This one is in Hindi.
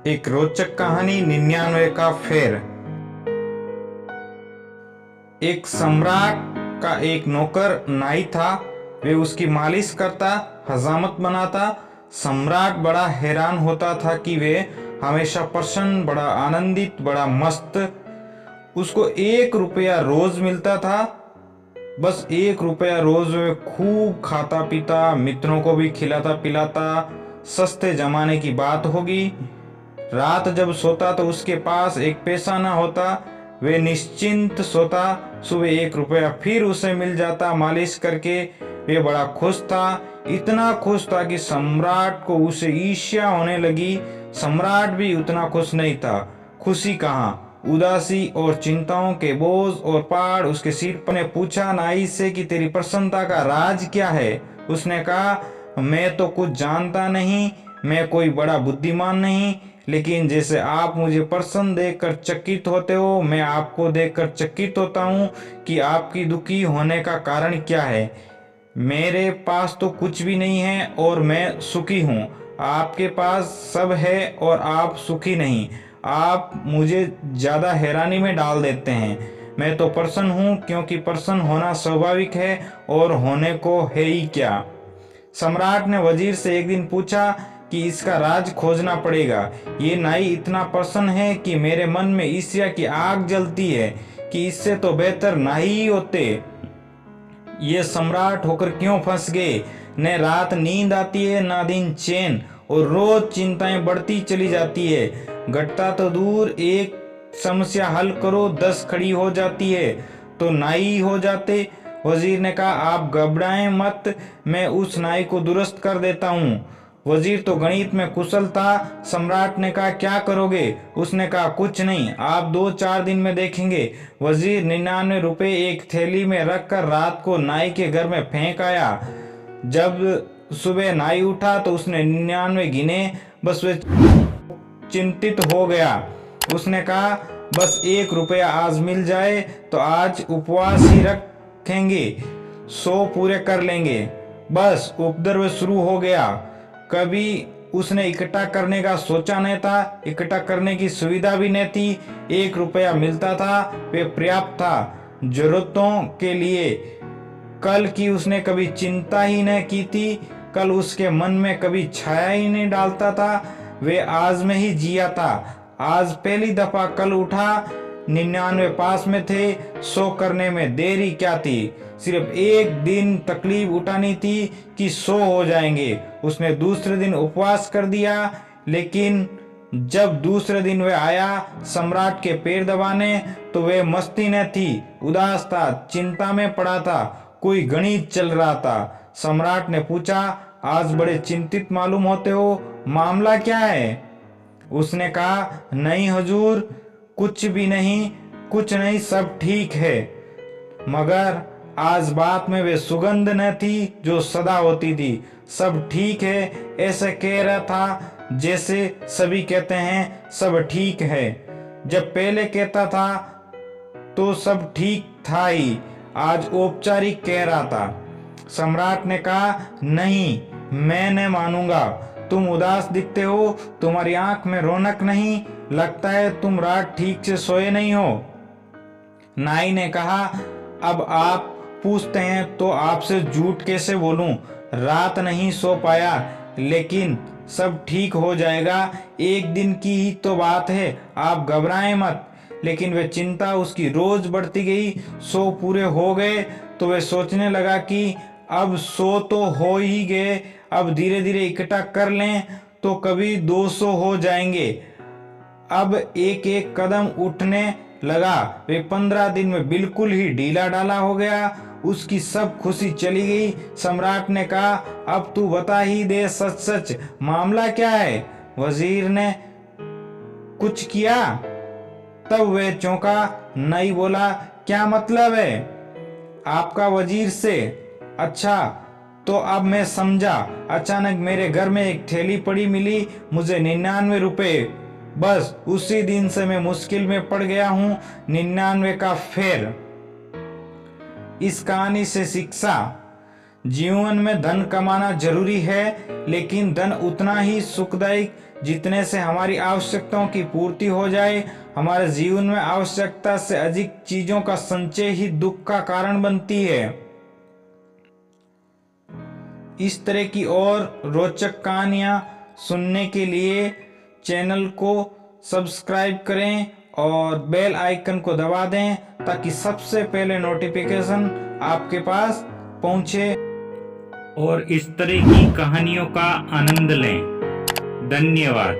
एक रोचक कहानी 99 का फेर। एक सम्राट का एक नौकर नाई था। वे उसकी मालिश करता, हजामत बनाता। सम्राट बड़ा हैरान होता था कि वे हमेशा प्रसन्न, बड़ा आनंदित, बड़ा मस्त। उसको 1 रुपया रोज मिलता था। बस 1 रुपया रोज। वे खूब खाता पीता, मित्रों को भी खिलाता पिलाता। सस्ते जमाने की बात होगी। रात जब सोता तो उसके पास एक पैसा ना होता। वे निश्चिंत सोता। सुबह 1 रुपया फिर उसे मिल जाता मालिश करके। वे बड़ा खुश था, इतना खुश था कि सम्राट को उसे ईर्ष्या होने लगी। सम्राट भी उतना खुश नहीं था। खुशी कहाँ, उदासी और चिंताओं के बोझ और पहाड़ उसके सिर पर। ने पूछा नाई से कि तेरी प्रसन्नता का राज क्या है। उसने कहा, मैं तो कुछ जानता नहीं, मैं कोई बड़ा बुद्धिमान नहीं, लेकिन जैसे आप मुझे प्रसन्न देखकर चकित होते हो, मैं आपको देखकर चकित होता हूँ कि आपकी दुखी होने का कारण क्या है। मेरे पास तो कुछ भी नहीं है और मैं सुखी हूँ। आपके पास सब है और आप सुखी नहीं। आप मुझे ज्यादा हैरानी में डाल देते हैं। मैं तो प्रसन्न हूँ, क्योंकि प्रसन्न होना स्वाभाविक है और होने को है ही क्या। सम्राट ने वजीर से एक दिन पूछा कि इसका राज खोजना पड़ेगा। ये नाई इतना प्रसन्न है कि मेरे मन में ईर्ष्या की आग जलती है कि इससे तो बेहतर नाई ही होते। ये सम्राट होकर क्यों फंस गए। न रात नींद आती है, ना दिन चैन, और रोज चिंताएं बढ़ती चली जाती है। घटता तो दूर, एक समस्या हल करो 10 खड़ी हो जाती है। तो नाई हो जाते। वजीर ने कहा, आप घबराएं मत, मैं उस नाई को दुरुस्त कर देता हूँ। वजीर तो गणित में कुशल था। सम्राट ने कहा, क्या करोगे। उसने कहा, कुछ नहीं, आप 2-4 दिन में देखेंगे। वजीर 99 रुपए एक थैली में रखकर रात को नाई के घर में फेंक आया। जब सुबह नाई उठा तो उसने 99 गिने। बस वे चिंतित हो गया। उसने कहा, बस 1 रुपया आज मिल जाए तो आज उपवास ही रखेंगे, 100 पूरे कर लेंगे। बस उपद्रव शुरू हो गया। कभी उसने इकट्ठा करने का सोचा नहीं था, इकट्ठा करने की सुविधा भी नहीं थी। 1 रुपया मिलता था, वे पर्याप्त था जरूरतों के लिए। कल की उसने कभी चिंता ही नहीं की थी। कल उसके मन में कभी छाया ही नहीं डालता था। वे आज में ही जिया था। आज पहली दफा कल उठा। 99 पास में थे, 100 करने में देरी क्या थी। सिर्फ एक दिन तकलीफ उठानी थी कि 100 हो जाएंगे। उसने दूसरे दिन उपवास कर दिया। लेकिन जब दूसरे दिन वह आया सम्राट के पैर दबाने, तो वह मस्ती न थी, उदास था, चिंता में पड़ा था, कोई गणित चल रहा था। सम्राट ने पूछा, आज बड़े चिंतित मालूम होते हो, मामला क्या है। उसने कहा, नहीं हुजूर, कुछ भी नहीं, कुछ नहीं, सब ठीक है। मगर आज बात में वे सुगंध न थी जो सदा होती थी। सब ठीक है ऐसे कह रहा था जैसे सभी कहते हैं सब ठीक है। जब पहले कहता था तो सब ठीक था ही, आज औपचारिक कह रहा था। सम्राट ने कहा, नहीं, मैं न मानूंगा। तुम उदास दिखते हो, तुम्हारी आंख में रौनक नहीं, लगता है तुम रात ठीक से सोए नहीं हो। नाई ने कहा, अब आप पूछते हैं तो आपसे झूठ कैसे बोलूं। रात नहीं सो पाया, लेकिन सब ठीक हो जाएगा। एक दिन की ही तो बात है, आप घबराएं मत। लेकिन वे चिंता उसकी रोज बढ़ती गई। 100 पूरे हो गए तो वे सोचने लगा कि अब 100 तो हो ही गए, अब धीरे धीरे इकट्ठा कर लें तो कभी 200 हो जाएंगे। अब एक एक कदम उठने लगा। वे 15 दिन में बिल्कुल ही ढीला ढाला हो गया। उसकी सब खुशी चली गई। सम्राट ने कहा, अब तू बता ही दे सच सच, मामला क्या है। वजीर ने कुछ किया। तब वह चौंका। नहीं बोला, क्या मतलब है आपका वजीर से। अच्छा, तो अब मैं समझा। अचानक मेरे घर में एक थैली पड़ी मिली, मुझे 99 रुपए। बस उसी दिन से मैं मुश्किल में पड़ गया हूँ। 99 का फेर। इस कहानी से शिक्षा, जीवन में धन कमाना जरूरी है, लेकिन धन उतना ही सुखदायक जितने से हमारी आवश्यकताओं की पूर्ति हो जाए। हमारे जीवन में आवश्यकता से अधिक चीजों का संचय ही दुख का कारण बनती है। इस तरह की और रोचक कहानियां सुनने के लिए चैनल को सब्सक्राइब करें और बेल आइकन को दबा दें ताकि सबसे पहले नोटिफिकेशन आपके पास पहुंचे और इस तरह की कहानियों का आनंद लें। धन्यवाद।